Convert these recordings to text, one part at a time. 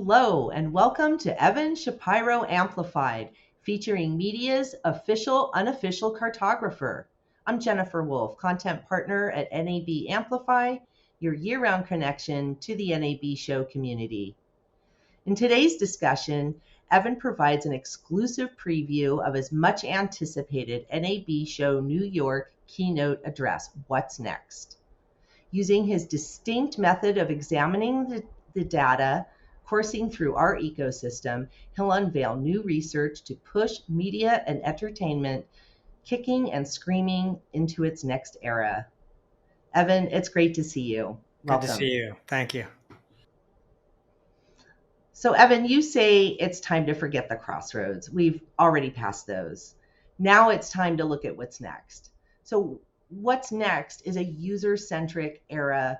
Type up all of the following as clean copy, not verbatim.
Hello and welcome to Evan Shapiro Amplified, featuring media's official unofficial cartographer. I'm Jennifer Wolf, content partner at NAB Amplify, your year-round connection to the NAB Show community. In today's discussion, Evan provides an exclusive preview of his much anticipated NAB Show New York keynote address, What's Next? Using his distinct method of examining the data coursing through our ecosystem, he'll unveil new research to push media and entertainment kicking and screaming into its next era. Evan, it's great to see you. Good to Welcome. see you. Thank you. So, Evan, you say it's time to forget the crossroads. We've already passed those. Now it's time to look at what's next. So, what's next is a user-centric era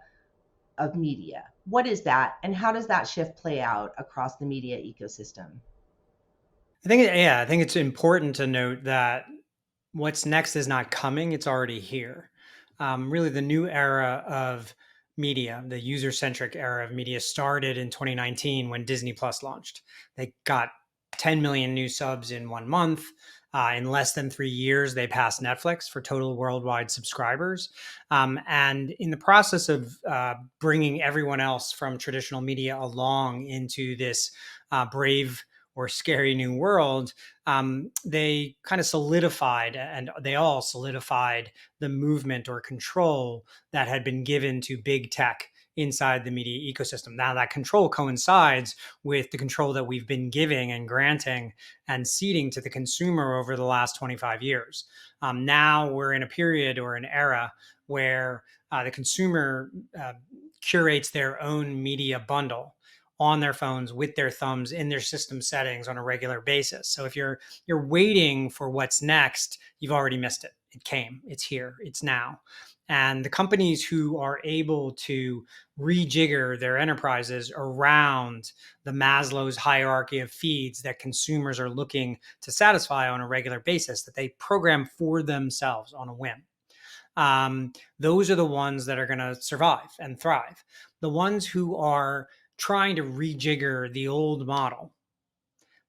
of media. What is that, and how does that shift play out across the media ecosystem? I think it's important to note that what's next is not coming, it's already here. Really, the new era of media, the user-centric era of media, started in 2019 when Disney Plus launched. They got 10 million new subs in 1 month. In less than 3 years, they passed Netflix for total worldwide subscribers. And in the process of bringing everyone else from traditional media along into this brave or scary new world, they kind of solidified, and they all solidified the movement or control that had been given to big tech inside the media ecosystem. Now that control coincides with the control that we've been giving and granting and ceding to the consumer over the last 25 years. Now we're in a period or an era where the consumer curates their own media bundle on their phones with their thumbs in their system settings on a regular basis. So if you're waiting for what's next, you've already missed it. It came, it's here, it's now. And the companies who are able to rejigger their enterprises around the Maslow's hierarchy of feeds that consumers are looking to satisfy on a regular basis, that they program for themselves on a whim. Those are the ones that are going to survive and thrive. The ones who are trying to rejigger the old model,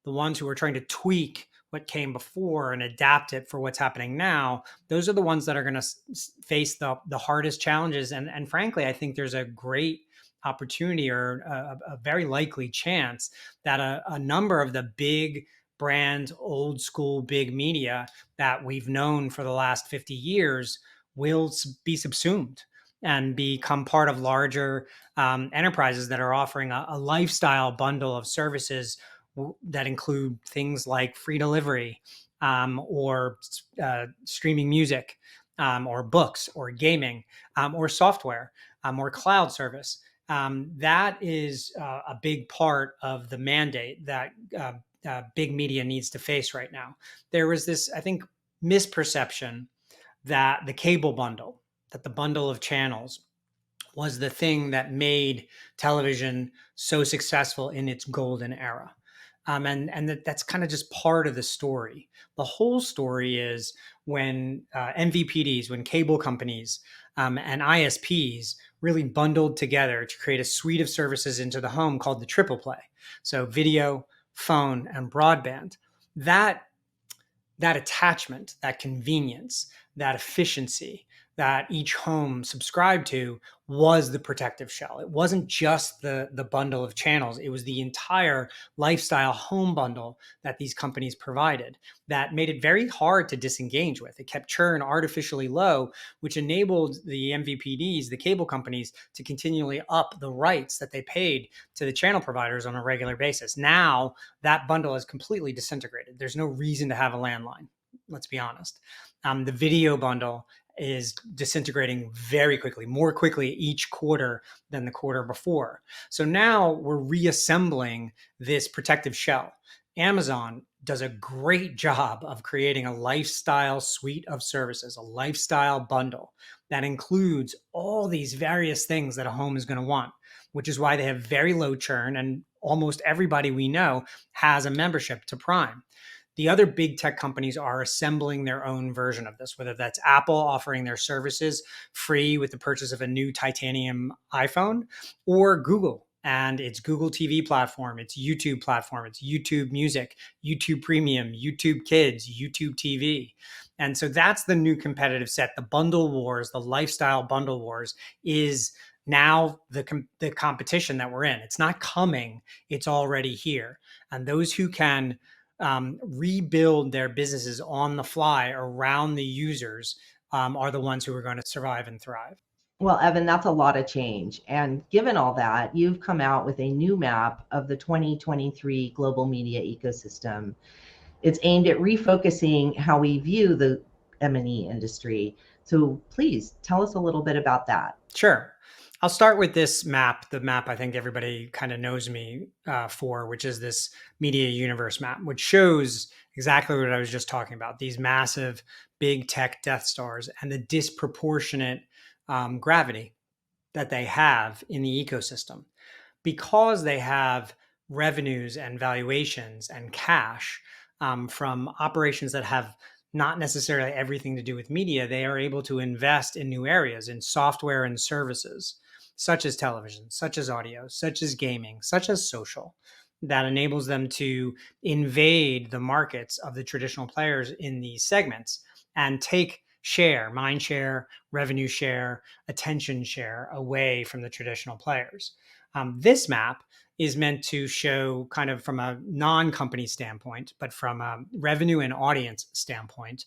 the ones who are trying to tweak what came before and adapt it for what's happening now, those are the ones that are going to face the hardest challenges. And frankly, I think there's a great opportunity or a very likely chance that a number of the big brand, old school, big media that we've known for the last 50 years will be subsumed and become part of larger enterprises that are offering a lifestyle bundle of services that include things like free delivery or streaming music or books or gaming or software or cloud service. That is a big part of the mandate that big media needs to face right now. There was this, I think, misperception that the cable bundle, that the bundle of channels was the thing that made television so successful in its golden era. And that's kind of just part of the story. The whole story is when MVPDs, when cable companies and ISPs really bundled together to create a suite of services into the home called the triple play. So video, phone, and broadband. That attachment, that convenience, that efficiency that each home subscribed to was the protective shell. It wasn't just the bundle of channels. It was the entire lifestyle home bundle that these companies provided that made it very hard to disengage with. It kept churn artificially low, which enabled the MVPDs, the cable companies, to continually up the rights that they paid to the channel providers on a regular basis. Now that bundle is completely disintegrated. There's no reason to have a landline. Let's be honest. The video bundle is disintegrating very quickly, more quickly each quarter than the quarter before. So now we're reassembling this protective shell. Amazon does a great job of creating a lifestyle suite of services, a lifestyle bundle that includes all these various things that a home is going to want, which is why they have very low churn, and almost everybody we know has a membership to Prime. The other big tech companies are assembling their own version of this, whether that's Apple offering their services free with the purchase of a new titanium iPhone, or Google and it's Google TV platform, it's YouTube platform, it's YouTube Music, YouTube Premium, YouTube Kids, YouTube TV. And so that's the new competitive set. The bundle wars, the lifestyle bundle wars is now the competition that we're in. It's not coming, it's already here. And those who can rebuild their businesses on the fly around the users are the ones who are going to survive and thrive. Well, Evan, that's a lot of change. And given all that, you've come out with a new map of the 2023 global media ecosystem. It's aimed at refocusing how we view the M&E industry. So please tell us a little bit about that. Sure. I'll start with this map, the map I think everybody kind of knows me for, which is this media universe map, which shows exactly what I was just talking about, these massive big tech Death Stars and the disproportionate gravity that they have in the ecosystem. Because they have revenues and valuations and cash from operations that have not necessarily everything to do with media, they are able to invest in new areas, in software and services, such as television, such as audio, such as gaming, such as social, that enables them to invade the markets of the traditional players in these segments and take share, mind share, revenue share, attention share away from the traditional players. This map is meant to show kind of from a non-company standpoint, but from a revenue and audience standpoint,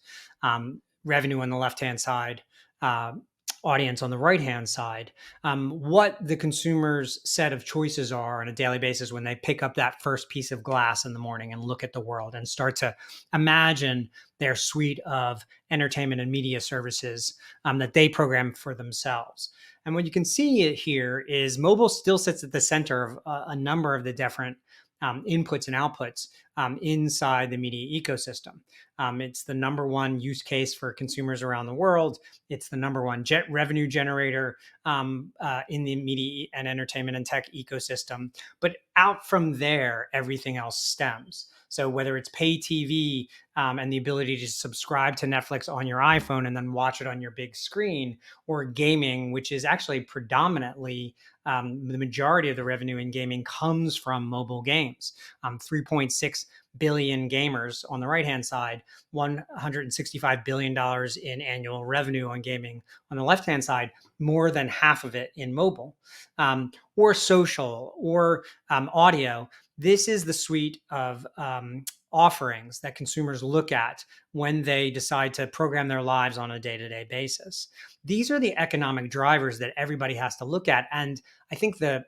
revenue on the left-hand side, audience on the right-hand side, what the consumer's set of choices are on a daily basis when they pick up that first piece of glass in the morning and look at the world and start to imagine their suite of entertainment and media services that they program for themselves. And what you can see here is mobile still sits at the center of a number of the different inputs and outputs inside the media ecosystem. It's the number one use case for consumers around the world. It's the number one revenue generator in the media and entertainment and tech ecosystem. But out from there, everything else stems. So whether it's pay TV and the ability to subscribe to Netflix on your iPhone and then watch it on your big screen, or gaming, which is actually predominantly the majority of the revenue in gaming comes from mobile games. 3.6 billion gamers on the right-hand side, $165 billion in annual revenue on gaming on the left-hand side, more than half of it in mobile, or social, or audio. This is the suite of offerings that consumers look at when they decide to program their lives on a day-to-day basis. These are the economic drivers that everybody has to look at. And I think the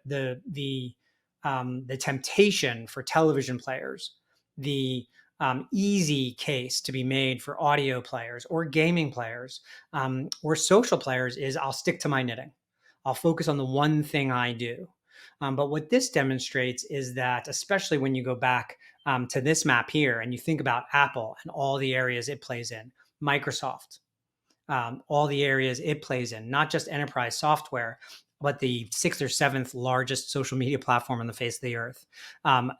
temptation for television players, the easy case to be made for audio players or gaming players or social players is I'll stick to my knitting. I'll focus on the one thing I do. But what this demonstrates is that, especially when you go back to this map here and you think about Apple and all the areas it plays in, Microsoft, all the areas it plays in, not just enterprise software, but the 6th or 7th largest social media platform on the face of the earth,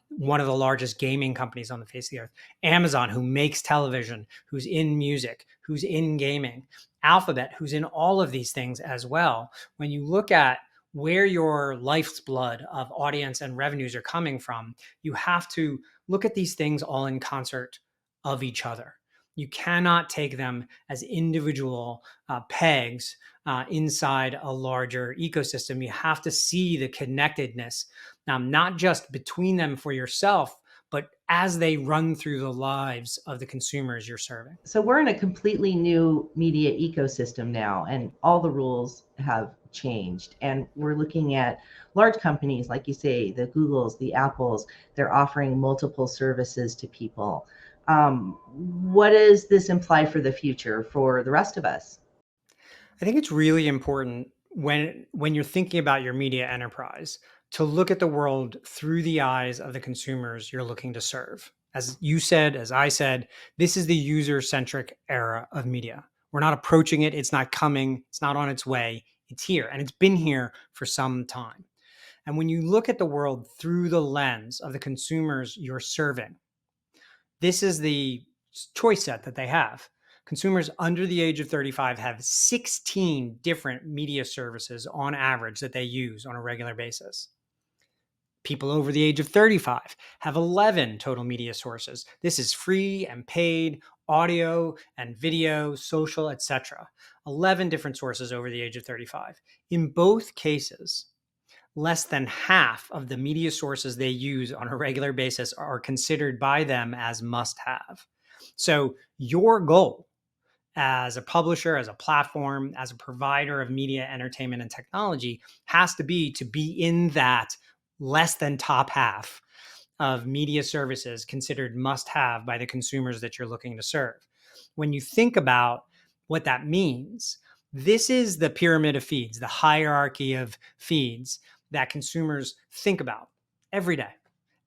one of the largest gaming companies on the face of the earth, Amazon, who makes television, who's in music, who's in gaming, Alphabet, who's in all of these things as well. When you look at where your life's blood of audience and revenues are coming from, you have to look at these things all in concert of each other. You cannot take them as individual pegs inside a larger ecosystem. You have to see the connectedness, not just between them for yourself, but as they run through the lives of the consumers you're serving. So we're in a completely new media ecosystem now, and all the rules have changed. And we're looking at large companies, like you say, the Googles, the Apples, they're offering multiple services to people. What does this imply for the future for the rest of us? I think it's really important when you're thinking about your media enterprise to look at the world through the eyes of the consumers you're looking to serve. As you said, as I said, this is the user-centric era of media. We're not approaching it. It's not coming. It's not on its way. It's here, and it's been here for some time. And when you look at the world through the lens of the consumers you're serving, this is the choice set that they have. Consumers under the age of 35 have 16 different media services on average that they use on a regular basis. People over the age of 35 have 11 total media sources. This is free and paid, audio and video, social, etc. 11 different sources over the age of 35. In both cases, less than half of the media sources they use on a regular basis are considered by them as must-have. So your goal as a publisher, as a platform, as a provider of media, entertainment, and technology has to be in that less than top half of media services considered must-have by the consumers that you're looking to serve. When you think about what that means, this is the pyramid of feeds, the hierarchy of feeds that consumers think about every day.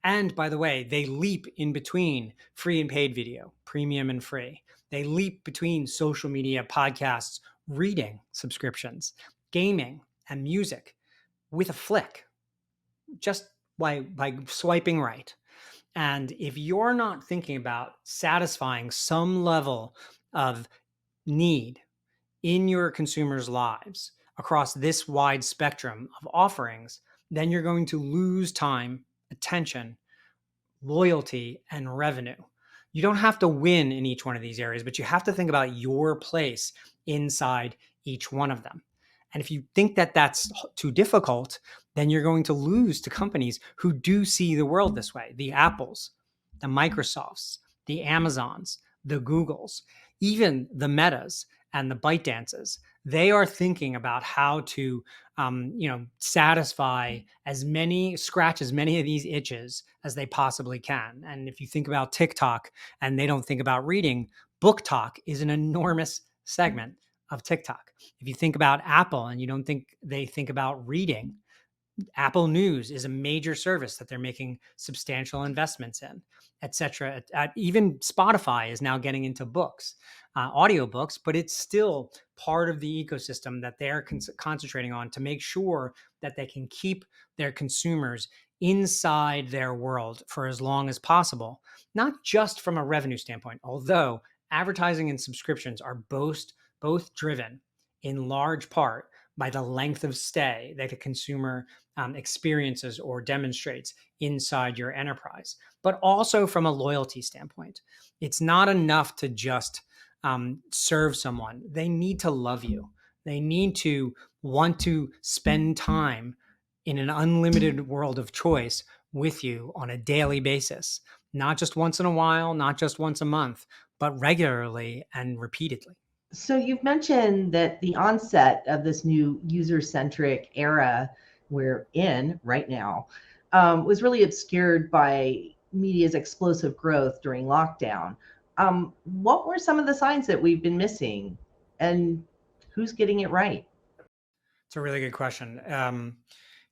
And by the way, they leap in between free and paid video, premium and free. They leap between social media, podcasts, reading subscriptions, gaming, and music with a flick, just by swiping right. And if you're not thinking about satisfying some level of need in your consumers' lives across this wide spectrum of offerings, then you're going to lose time, attention, loyalty, and revenue. You don't have to win in each one of these areas, but you have to think about your place inside each one of them. And if you think that that's too difficult, then you're going to lose to companies who do see the world this way. The Apples, the Microsofts, the Amazons, the Googles, even the Metas and the ByteDances. They are thinking about how to satisfy scratch as many of these itches as they possibly can. And if you think about TikTok and they don't think about reading, Book Talk is an enormous segment of TikTok. If you think about Apple and you don't think they think about reading, Apple News is a major service that they're making substantial investments in, et cetera. Even Spotify is now getting into books, audiobooks, but it's still part of the ecosystem that they're concentrating on to make sure that they can keep their consumers inside their world for as long as possible, not just from a revenue standpoint, although advertising and subscriptions are both driven in large part by the length of stay that a consumer experiences or demonstrates inside your enterprise, but also from a loyalty standpoint. It's not enough to just serve someone. They need to love you. They need to want to spend time in an unlimited world of choice with you on a daily basis, not just once in a while, not just once a month, but regularly and repeatedly. So you've mentioned that the onset of this new user-centric era we're in right now was really obscured by media's explosive growth during lockdown. What were some of the signs that we've been missing, and who's getting it right? It's a really good question.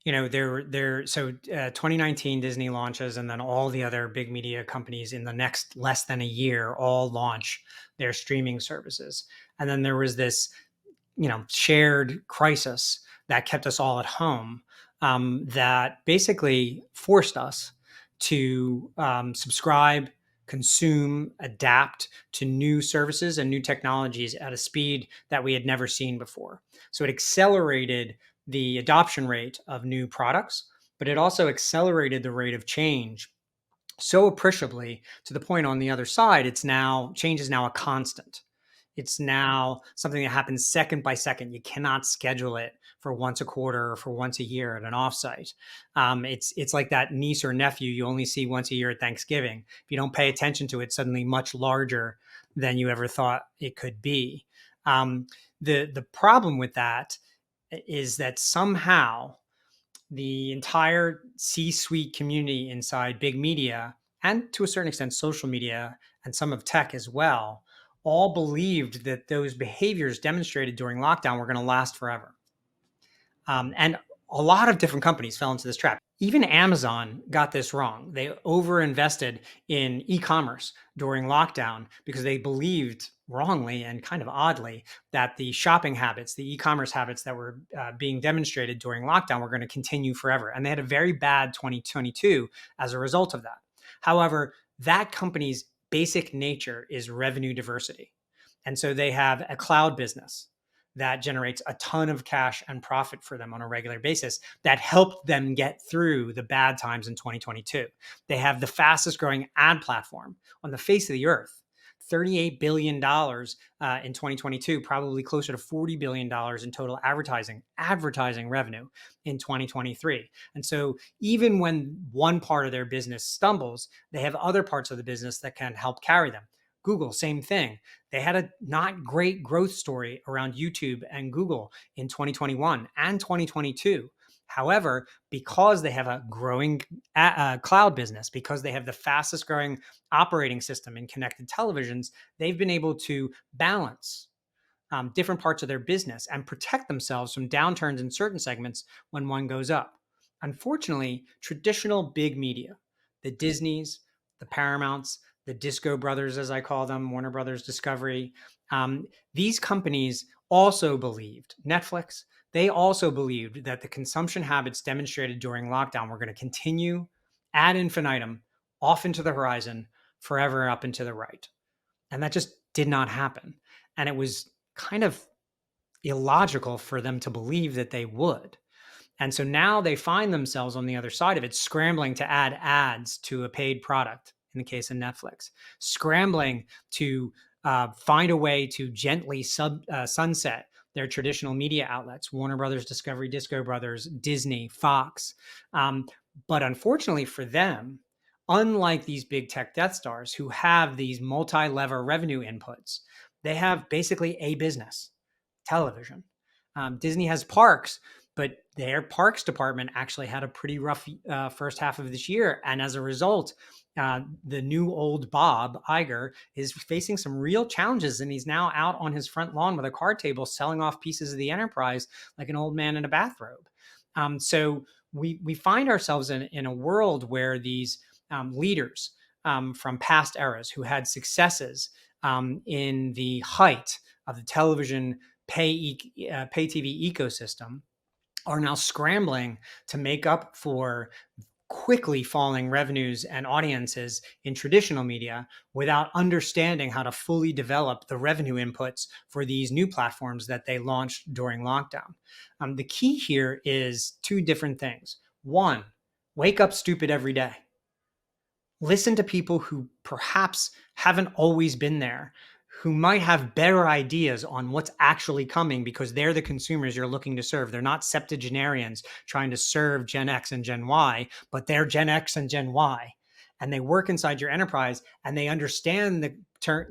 2019 Disney launches, and then all the other big media companies in the next less than a year all launch their streaming services. And then there was this, shared crisis that kept us all at home, that basically forced us to subscribe, consume, adapt to new services and new technologies at a speed that we had never seen before. So it accelerated the adoption rate of new products, but it also accelerated the rate of change so appreciably to the point on the other side, change is now a constant. It's now something that happens second by second. You cannot schedule it for once a quarter or for once a year at an offsite. It's like that niece or nephew you only see once a year at Thanksgiving. If you don't pay attention to it, it's suddenly much larger than you ever thought it could be. The problem with that is that somehow the entire C-suite community inside big media, and to a certain extent social media and some of tech as well, all believed that those behaviors demonstrated during lockdown were going to last forever. And a lot of different companies fell into this trap. Even Amazon got this wrong. They overinvested in e-commerce during lockdown because they believed wrongly and kind of oddly that the shopping habits, the e-commerce habits that were being demonstrated during lockdown were going to continue forever. And they had a very bad 2022 as a result of that. However, that company's basic nature is revenue diversity. And so they have a cloud business. that generates a ton of cash and profit for them on a regular basis that helped them get through the bad times in 2022. They have the fastest growing ad platform on the face of the earth. $38 billion in 2022, probably closer to $40 billion in total advertising revenue in 2023. And so even when one part of their business stumbles, they have other parts of the business that can help carry them. Google, same thing. They had a not great growth story around YouTube and Google in 2021 and 2022. However, because they have a growing cloud business, because they have the fastest growing operating system in connected televisions, they've been able to balance different parts of their business and protect themselves from downturns in certain segments when one goes up. Unfortunately, traditional big media, the Disneys, the Paramounts, the Disco Brothers, as I call them, Warner Brothers Discovery, these companies also believed, Netflix, they also believed that the consumption habits demonstrated during lockdown were going to continue ad infinitum, off into the horizon, forever up and to the right. And that just did not happen. And it was kind of illogical for them to believe that they would. And so now they find themselves on the other side of it, scrambling to add ads to a paid product, in the case of Netflix, scrambling to find a way to gently sunset their traditional media outlets, Warner Brothers, Discovery, Disco Brothers, Disney, Fox. But unfortunately for them, unlike these big tech Death Stars who have these multi-lever revenue inputs, they have basically a business, television. Disney has parks, but their parks department actually had a pretty rough first half of this year. And as a result, the new old Bob Iger is facing some real challenges, and he's now out on his front lawn with a card table selling off pieces of the enterprise like an old man in a bathrobe. So we find ourselves in a world where these leaders from past eras who had successes in the height of the television pay TV ecosystem are now scrambling to make up for quickly falling revenues and audiences in traditional media without understanding how to fully develop the revenue inputs for these new platforms that they launched during lockdown. The key here is two different things. One, wake up stupid every day. Listen to people who perhaps haven't always been there, who might have better ideas on what's actually coming because they're the consumers you're looking to serve. They're not septuagenarians trying to serve Gen X and Gen Y, but they're Gen X and Gen Y. And they work inside your enterprise and they understand the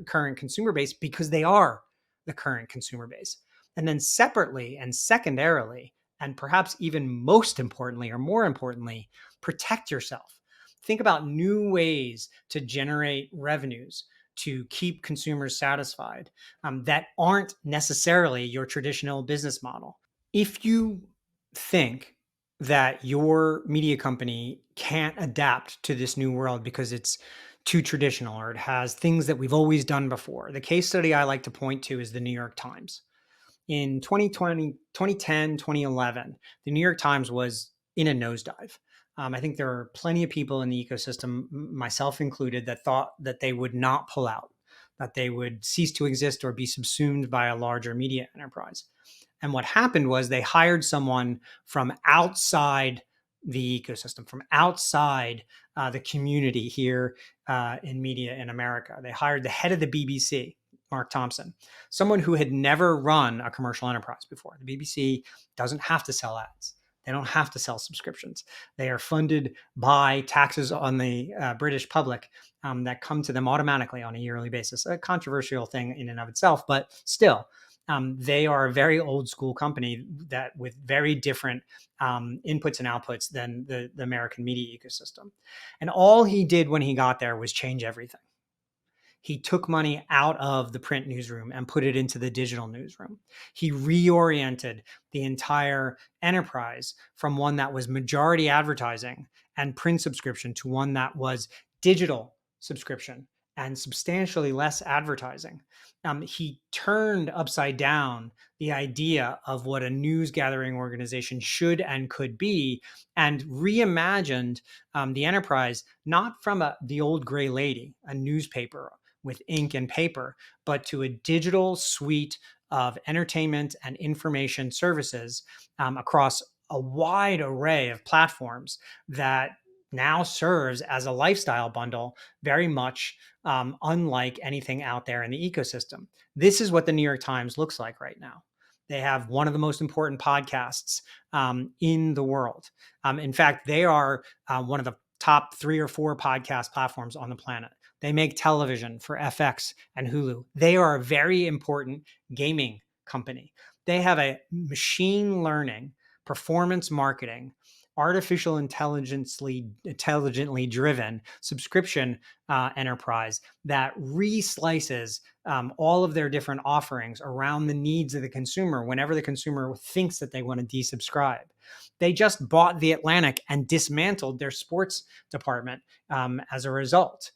current consumer base because they are the current consumer base. And then separately and secondarily, and perhaps even most importantly or more importantly, protect yourself. Think about new ways to generate revenues to keep consumers satisfied that aren't necessarily your traditional business model. If you think that your media company can't adapt to this new world because it's too traditional or it has things that we've always done before, the case study I like to point to is the New York Times. In 2010, 2011, the New York Times was in a nosedive. I think there are plenty of people in the ecosystem, myself included, that thought that they would not pull out, that they would cease to exist or be subsumed by a larger media enterprise. And what happened was they hired someone from outside the ecosystem, from outside the community here in media in America. They hired the head of the BBC, Mark Thompson, someone who had never run a commercial enterprise before. The BBC doesn't have to sell ads. They don't have to sell subscriptions. They are funded by taxes on the British public that come to them automatically on a yearly basis. A controversial thing in and of itself, but still, they are a very old school company that with very different inputs and outputs than the American media ecosystem. And all he did when he got there was change everything. He took money out of the print newsroom and put it into the digital newsroom. He reoriented the entire enterprise from one that was majority advertising and print subscription to one that was digital subscription and substantially less advertising. He turned upside down the idea of what a news gathering organization should and could be and reimagined the enterprise, not from the old gray lady, a newspaper with ink and paper, but to a digital suite of entertainment and information services across a wide array of platforms that now serves as a lifestyle bundle, very much unlike anything out there in the ecosystem. This is what the New York Times looks like right now. They have one of the most important podcasts in the world. In fact, they are one of the top 3 or 4 podcast platforms on the planet. They make television for FX and Hulu. They are a very important gaming company. They have a machine learning, performance marketing, artificial intelligently driven subscription enterprise that reslices all of their different offerings around the needs of the consumer whenever the consumer thinks that they want to desubscribe. They just bought The Atlantic and dismantled their sports department as a result.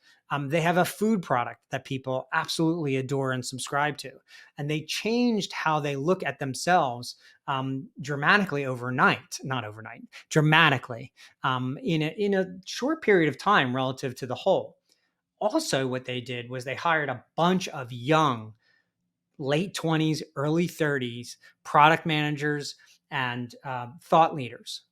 They have a food product that people absolutely adore and subscribe to. And they changed how they look at themselves dramatically dramatically in a short period of time relative to the whole. Also, what they did was they hired a bunch of young, late 20s, early 30s product managers and thought leaders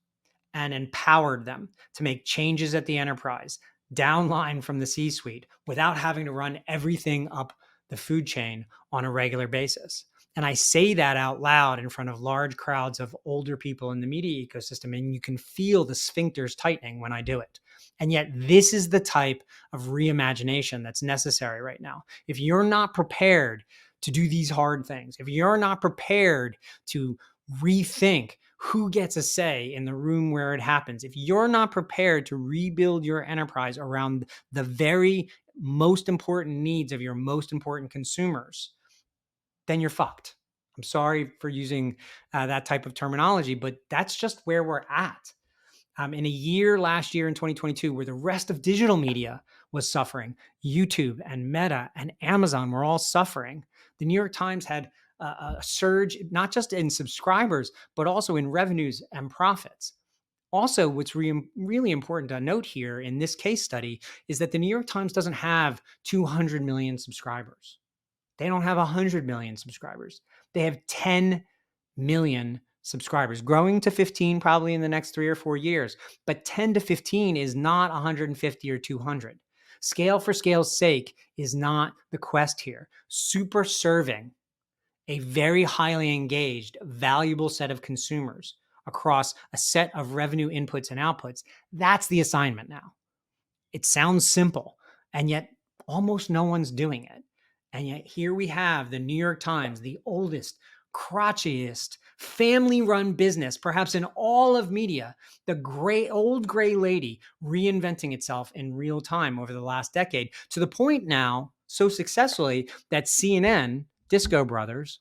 and empowered them to make changes at the enterprise downline from the C-suite without having to run everything up the food chain on a regular basis. And I say that out loud in front of large crowds of older people in the media ecosystem, and you can feel the sphincters tightening when I do it. And yet this is the type of reimagination that's necessary right now. If you're not prepared to do these hard things, if you're not prepared to rethink who gets a say in the room where it happens, if you're not prepared to rebuild your enterprise around the very most important needs of your most important consumers, then you're fucked. I'm sorry for using that type of terminology, but that's just where we're at. In a year last year in 2022, where the rest of digital media was suffering, YouTube and Meta and Amazon were all suffering, the New York Times had a surge, not just in subscribers, but also in revenues and profits. Also, what's really important to note here in this case study is that the New York Times doesn't have 200 million subscribers. They don't have 100 million subscribers. They have 10 million subscribers, growing to 15 probably in the next 3 or 4 years. But 10 to 15 is not 150 or 200. Scale for scale's sake is not the quest here. Super serving a very highly engaged, valuable set of consumers across a set of revenue inputs and outputs, that's the assignment now. It sounds simple, and yet almost no one's doing it. And yet here we have the New York Times, the oldest, crotchiest, family-run business, perhaps in all of media, the old gray lady reinventing itself in real time over the last decade, to the point now, so successfully, that CNN, Disco Brothers,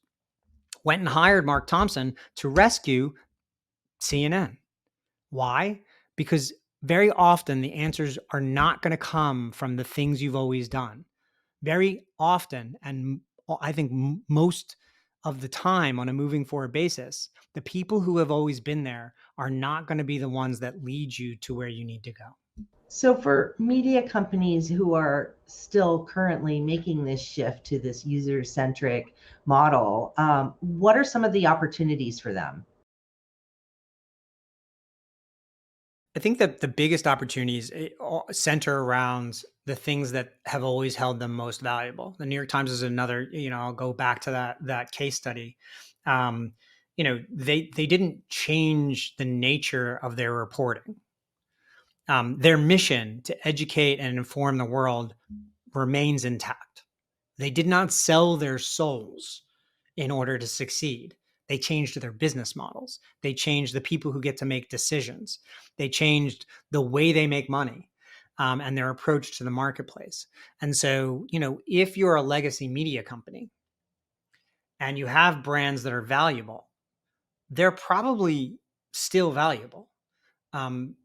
went and hired Mark Thompson to rescue CNN. Why? Because very often the answers are not going to come from the things you've always done. Very often, and I think most of the time on a moving forward basis, the people who have always been there are not going to be the ones that lead you to where you need to go. So for media companies who are still currently making this shift to this user-centric model, what are some of the opportunities for them? I think that the biggest opportunities center around the things that have always held them most valuable. The New York Times is another, I'll go back to that case study. They didn't change the nature of their reporting. Their mission to educate and inform the world remains intact. They did not sell their souls in order to succeed. They changed their business models. They changed the people who get to make decisions. They changed the way they make money and their approach to the marketplace. And so, if you're a legacy media company and you have brands that are valuable, they're probably still valuable.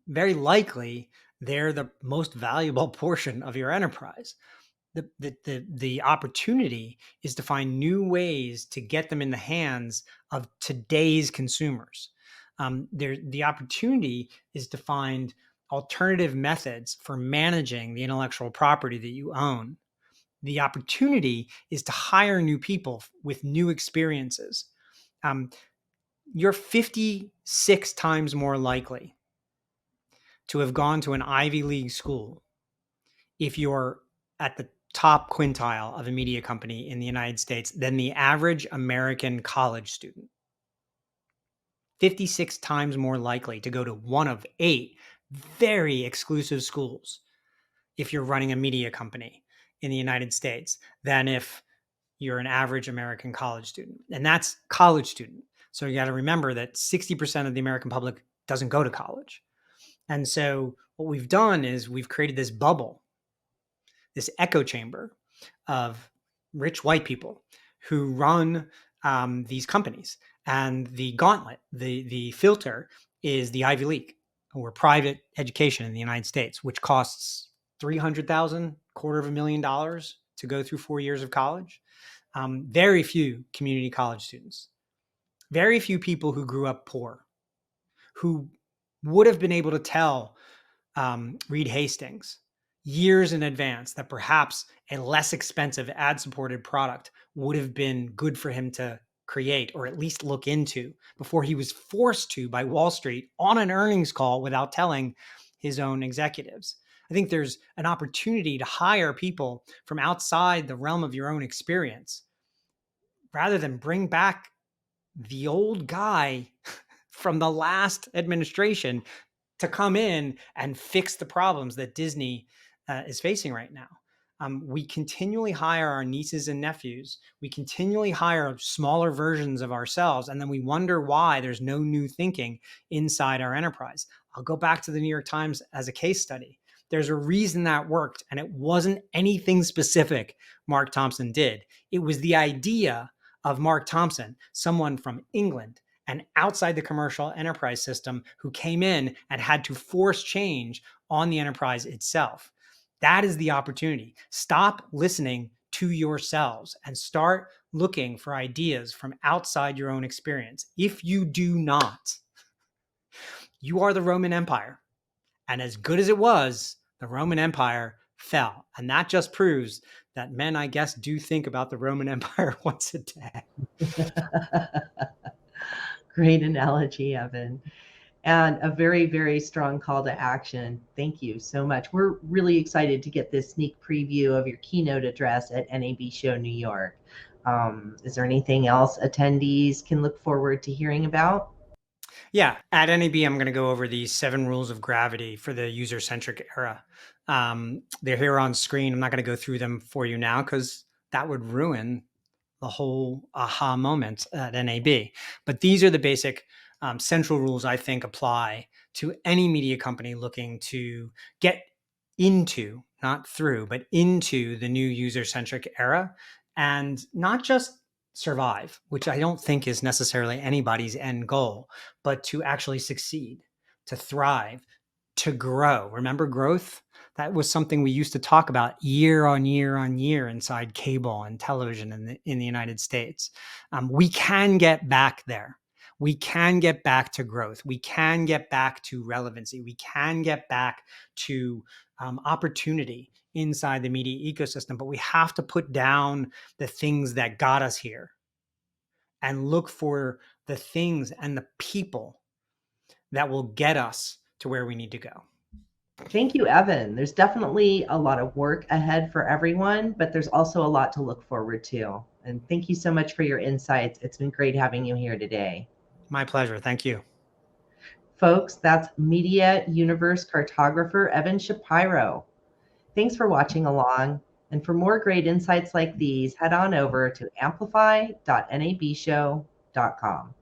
Very likely, they're the most valuable portion of your enterprise. The opportunity is to find new ways to get them in the hands of today's consumers. The opportunity is to find alternative methods for managing the intellectual property that you own The opportunity is to hire new people with new experiences. You're 56 times more likely to have gone to an Ivy League school if you're at the top quintile of a media company in the United States than the average American college student. 56 times more likely to go to one of 8 very exclusive schools if you're running a media company in the United States than if you're an average American college student. And that's college student. So you got to remember that 60% of the American public doesn't go to college. And so what we've done is we've created this bubble, this echo chamber of rich white people who run these companies. And the gauntlet, the filter is the Ivy League or private education in the United States, which costs $300,000, $250,000 to go through 4 years of college. Very few community college students, very few people who grew up poor, who would have been able to tell Reed Hastings years in advance that perhaps a less expensive ad-supported product would have been good for him to create or at least look into before he was forced to by Wall Street on an earnings call without telling his own executives. I think there's an opportunity to hire people from outside the realm of your own experience rather than bring back the old guy from the last administration to come in and fix the problems that Disney is facing right now. We continually hire our nieces and nephews. We continually hire smaller versions of ourselves. And then we wonder why there's no new thinking inside our enterprise. I'll go back to the New York Times as a case study. There's a reason that worked. And it wasn't anything specific Mark Thompson did. It was the idea of Mark Thompson, someone from England and outside the commercial enterprise system who came in and had to force change on the enterprise itself. That is the opportunity. Stop listening to yourselves and start looking for ideas from outside your own experience. If you do not, you are the Roman Empire. And as good as it was, the Roman Empire fell. And that just proves that men, I guess, do think about the Roman Empire once a day. Great analogy, Evan. And a very, very strong call to action. Thank you so much. We're really excited to get this sneak preview of your keynote address at NAB Show New York. Is there anything else attendees can look forward to hearing about? Yeah, at NAB, I'm going to go over the 7 rules of gravity for the user-centric era. They're here on screen. I'm not going to go through them for you now because that would ruin the whole aha moment at NAB. But these are the basic central rules I think apply to any media company looking to get into, not through, but into the new user-centric era and not just survive, which I don't think is necessarily anybody's end goal, but to actually succeed, to thrive, to grow. Remember growth? That was something we used to talk about year on year on year inside cable and television in the United States. We can get back there. We can get back to growth. We can get back to relevancy. We can get back to opportunity inside the media ecosystem, but we have to put down the things that got us here and look for the things and the people that will get us to where we need to go. Thank you, Evan. There's definitely a lot of work ahead for everyone, but there's also a lot to look forward to. And thank you so much for your insights. It's been great having you here today. My pleasure. Thank you. Folks, that's Media Universe Cartographer Evan Shapiro. Thanks for watching along. And for more great insights like these, head on over to amplify.nabshow.com.